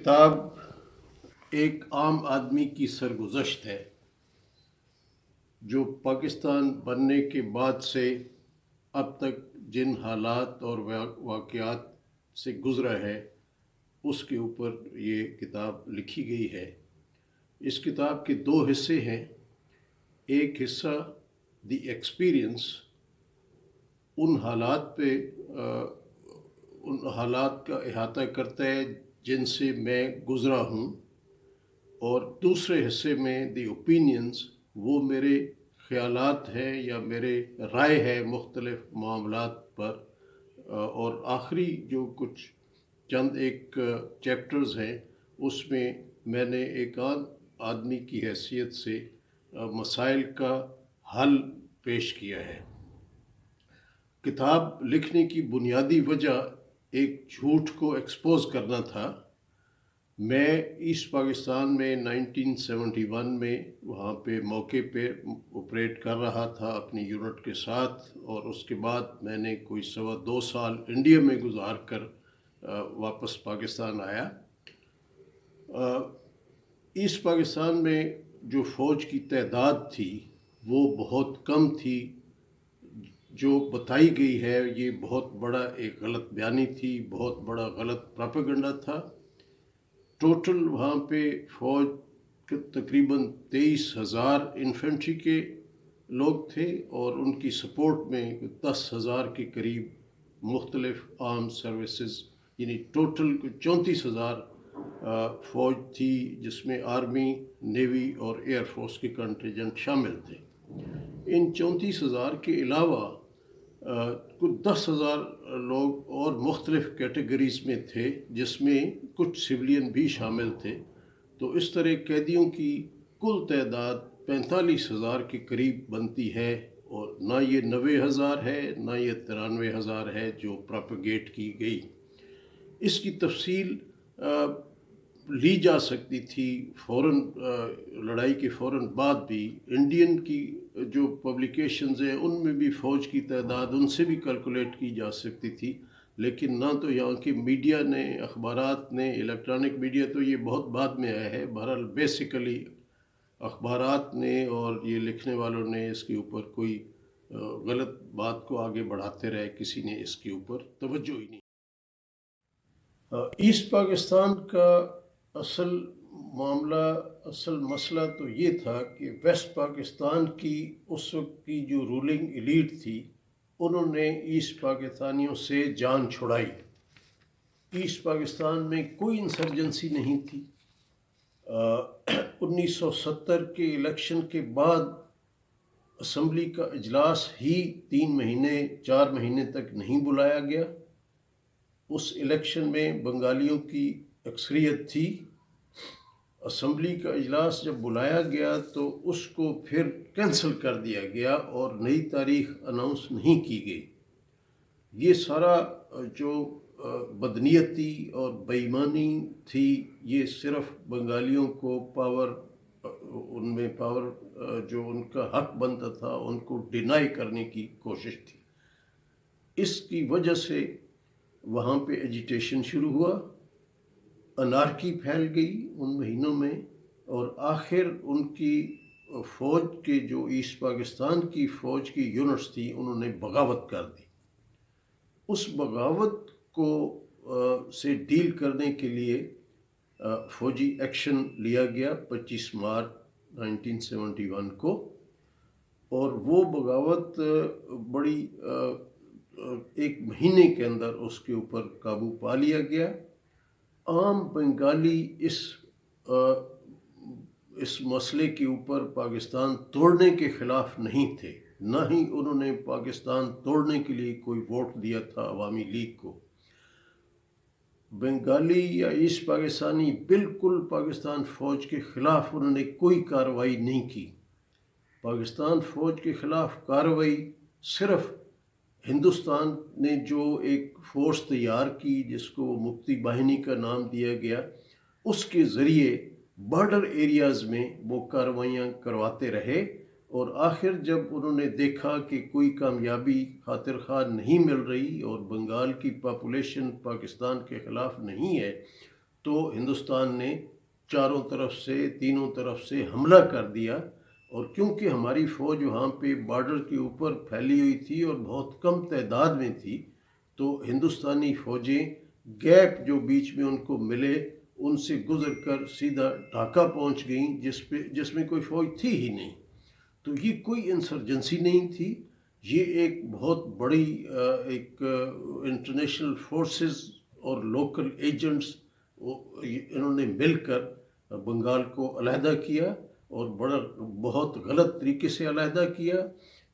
کتاب ایک عام آدمی کی سرگزشت ہے جو پاکستان بننے کے بعد سے اب تک جن حالات اور واقعات سے گزرا ہے اس کے اوپر یہ کتاب لکھی گئی ہے۔ اس کتاب کے دو حصے ہیں۔ ایک حصہ دی ایکسپیرئنس، ان حالات کا احاطہ کرتا ہے جن سے میں گزرا ہوں، اور دوسرے حصے میں دی اوپینینز، وہ میرے خیالات ہیں یا میرے رائے ہے مختلف معاملات پر، اور آخری جو کچھ چند ایک چیپٹرز ہیں اس میں میں نے ایک آدمی کی حیثیت سے مسائل کا حل پیش کیا ہے۔ کتاب لکھنے کی بنیادی وجہ ایک جھوٹ کو ایکسپوز کرنا تھا۔ میں ایسٹ پاکستان میں 1971 میں وہاں پہ موقع پہ آپریٹ کر رہا تھا اپنی یونٹ کے ساتھ، اور اس کے بعد میں نے کوئی 2.25 سال انڈیا میں گزار کر واپس پاکستان آیا۔ ایسٹ پاکستان میں جو فوج کی تعداد تھی وہ بہت کم تھی۔ جو بتائی گئی ہے یہ بہت بڑا ایک غلط بیانی تھی، بہت بڑا غلط پراپیگنڈا تھا۔ ٹوٹل وہاں پہ فوج کے تقریباً 23,000 انفینٹری کے لوگ تھے، اور ان کی سپورٹ میں 10,000 کے قریب مختلف آرم سروسز، یعنی ٹوٹل 34,000 فوج تھی، جس میں آرمی، نیوی اور ایئر فورس کے کنٹینجنٹ شامل تھے۔ ان 34,000 کے علاوہ کچھ 10,000 لوگ اور مختلف کیٹیگریز میں تھے، جس میں کچھ سولین بھی شامل تھے۔ تو اس طرح قیدیوں کی کل تعداد 45,000 کے قریب بنتی ہے، اور نہ یہ 90,000 ہے نہ یہ 93,000 ہے جو پراپیگیٹ کی گئی۔ اس کی تفصیل لی جا سکتی تھی فوراً لڑائی کے فوراً بعد بھی۔ انڈین کی جو پبلیکیشنز ہیں ان میں بھی فوج کی تعداد ان سے بھی کیلکولیٹ کی جا سکتی تھی، لیکن نہ تو یہاں کے میڈیا نے، اخبارات نے، الیکٹرانک میڈیا تو یہ بہت بعد میں آیا ہے، بہرحال بیسیکلی اخبارات نے اور یہ لکھنے والوں نے اس کے اوپر کوئی غلط بات کو آگے بڑھاتے رہے، کسی نے اس کے اوپر توجہ ہی نہیں۔ ایسٹ پاکستان کا اصل معاملہ، اصل مسئلہ تو یہ تھا کہ ویسٹ پاکستان کی اس وقت کی جو رولنگ ایلیٹ تھی، انہوں نے ایسٹ پاکستانیوں سے جان چھڑائی۔ ایسٹ پاکستان میں کوئی انسرجنسی نہیں تھی۔ 1970 کے الیکشن کے بعد اسمبلی کا اجلاس ہی 3 مہینے 4 مہینے تک نہیں بلایا گیا۔ اس الیکشن میں بنگالیوں کی اکثریت تھی۔ اسمبلی کا اجلاس جب بلایا گیا تو اس کو پھر کینسل کر دیا گیا اور نئی تاریخ اناؤنس نہیں کی گئی۔ یہ سارا جو بدنیتی اور بے ایمانی تھی، یہ صرف بنگالیوں کو ان میں پاور جو ان کا حق بنتا تھا ان کو ڈینائی کرنے کی کوشش تھی۔ اس کی وجہ سے وہاں پہ ایجیٹیشن شروع ہوا، انارکی پھیل گئی ان مہینوں میں، اور آخر ان کی فوج کے جو ایسٹ پاکستان کی فوج کی یونٹس تھی انہوں نے بغاوت کر دی۔ اس بغاوت کو سے ڈیل کرنے کے لیے فوجی ایکشن لیا گیا 25 مارچ 1971 کو، اور وہ بغاوت بڑی 1 مہینے کے اندر اس کے اوپر قابو پا لیا گیا۔ عام بنگالی اس مسئلے کے اوپر پاکستان توڑنے کے خلاف نہیں تھے، نہ ہی انہوں نے پاکستان توڑنے کے لیے کوئی ووٹ دیا تھا عوامی لیگ کو۔ بنگالی یا ایسٹ پاکستانی بالکل پاکستان فوج کے خلاف انہوں نے کوئی کارروائی نہیں کی۔ پاکستان فوج کے خلاف کارروائی صرف ہندوستان نے جو ایک فورس تیار کی جس کو مکتی باہنی کا نام دیا گیا، اس کے ذریعے بارڈر ایریاز میں وہ کارروائیاں کرواتے رہے، اور آخر جب انہوں نے دیکھا کہ کوئی کامیابی خاطر خواہ نہیں مل رہی اور بنگال کی پاپولیشن پاکستان کے خلاف نہیں ہے، تو ہندوستان نے چاروں طرف سے تینوں طرف سے حملہ کر دیا، اور کیونکہ ہماری فوج وہاں پہ بارڈر کے اوپر پھیلی ہوئی تھی اور بہت کم تعداد میں تھی، تو ہندوستانی فوجیں گیپ جو بیچ میں ان کو ملے ان سے گزر کر سیدھا ڈھاکہ پہنچ گئیں، جس میں کوئی فوج تھی ہی نہیں۔ تو یہ کوئی انسرجنسی نہیں تھی، یہ ایک بہت بڑی ایک انٹرنیشنل فورسز اور لوکل ایجنٹس انہوں نے مل کر بنگال کو علیحدہ کیا، اور بہت غلط طریقے سے علیحدہ کیا۔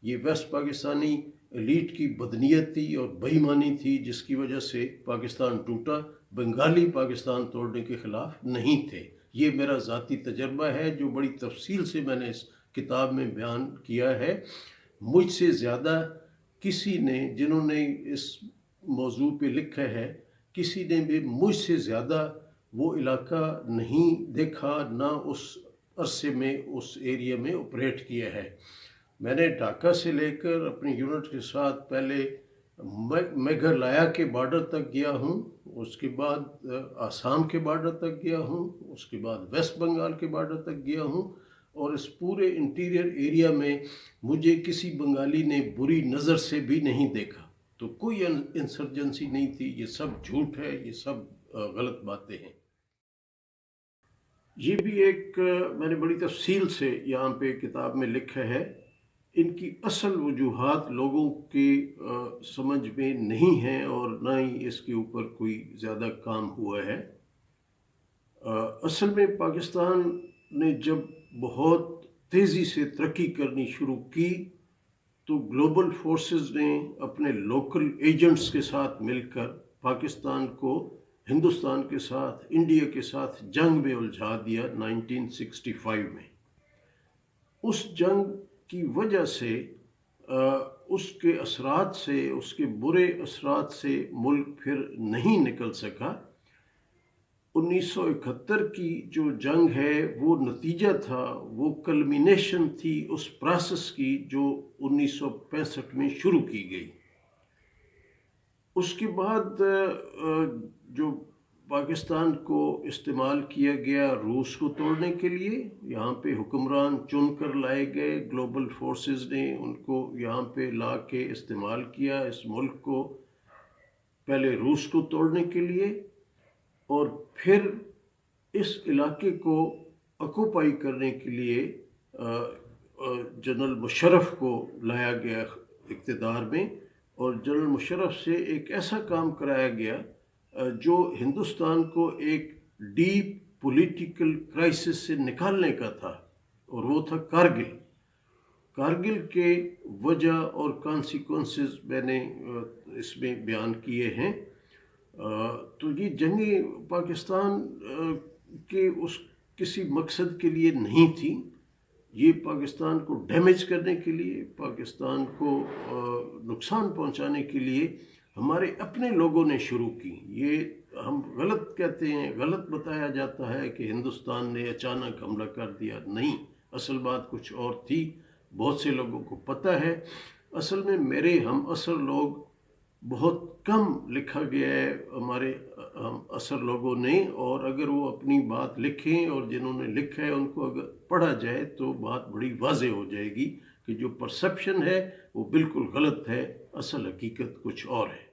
یہ ویسٹ پاکستانی ایلیٹ کی بدنیت تھی اور بے ایمانی تھی جس کی وجہ سے پاکستان ٹوٹا، بنگالی پاکستان توڑنے کے خلاف نہیں تھے۔ یہ میرا ذاتی تجربہ ہے جو بڑی تفصیل سے میں نے اس کتاب میں بیان کیا ہے۔ مجھ سے زیادہ کسی نے، جنہوں نے اس موضوع پہ لکھا ہے، کسی نے بھی مجھ سے زیادہ وہ علاقہ نہیں دیکھا، نہ اس عرصے میں اس ایریا میں آپریٹ کیا ہے۔ میں نے ڈھاکہ سے لے کر اپنی یونٹ کے ساتھ پہلے میگھالیہ کے بارڈر تک گیا ہوں، اس کے بعد آسام کے بارڈر تک گیا ہوں، اس کے بعد ویسٹ بنگال کے بارڈر تک گیا ہوں، اور اس پورے انٹیریئر ایریا میں مجھے کسی بنگالی نے بری نظر سے بھی نہیں دیکھا۔ تو کوئی انسرجنسی نہیں تھی، یہ سب جھوٹ ہے، یہ سب غلط باتیں ہیں۔ یہ بھی ایک میں نے بڑی تفصیل سے یہاں پہ کتاب میں لکھا ہے۔ ان کی اصل وجوہات لوگوں کے سمجھ میں نہیں ہیں، اور نہ ہی اس کے اوپر کوئی زیادہ کام ہوا ہے۔ اصل میں پاکستان نے جب بہت تیزی سے ترقی کرنی شروع کی تو گلوبل فورسز نے اپنے لوکل ایجنٹس کے ساتھ مل کر پاکستان کو ہندوستان کے ساتھ، انڈیا کے ساتھ جنگ میں الجھا دیا 1965 میں۔ اس جنگ کی وجہ سے اس کے اثرات سے، اس کے برے اثرات سے ملک پھر نہیں نکل سکا۔ 1971 کی جو جنگ ہے وہ نتیجہ تھا، وہ کلمینیشن تھی اس پروسیس کی جو 1965 میں شروع کی گئی۔ اس کے بعد جو پاکستان کو استعمال کیا گیا روس کو توڑنے کے لیے، یہاں پہ حکمران چن کر لائے گئے، گلوبل فورسز نے ان کو یہاں پہ لا کے استعمال کیا اس ملک کو، پہلے روس کو توڑنے کے لیے، اور پھر اس علاقے کو آکوپائی کرنے کے لیے جنرل مشرف کو لایا گیا اقتدار میں، اور جنرل مشرف سے ایک ایسا کام کرایا گیا جو ہندوستان کو ایک ڈیپ پولیٹیکل کرائسس سے نکالنے کا تھا، اور وہ تھا کارگل۔ کارگل کے وجہ اور کانسیکوینسز میں نے اس میں بیان کیے ہیں۔ تو یہ جنگیں پاکستان کے اس کسی مقصد کے لیے نہیں تھی، یہ پاکستان کو ڈیمیج کرنے کے لیے، پاکستان کو نقصان پہنچانے کے لیے ہمارے اپنے لوگوں نے شروع کی۔ یہ ہم غلط کہتے ہیں، غلط بتایا جاتا ہے کہ ہندوستان نے اچانک حملہ کر دیا، نہیں، اصل بات کچھ اور تھی، بہت سے لوگوں کو پتہ ہے۔ اصل میں میرے ہم اثر لوگ بہت کم لکھا گیا ہے ہمارے ہم اثر لوگوں نے، اور اگر وہ اپنی بات لکھیں اور جنہوں نے لکھا ہے ان کو اگر پڑھا جائے تو بات بڑی واضح ہو جائے گی کہ جو پرسپشن ہے وہ بالکل غلط ہے، اصل حقیقت کچھ اور ہے۔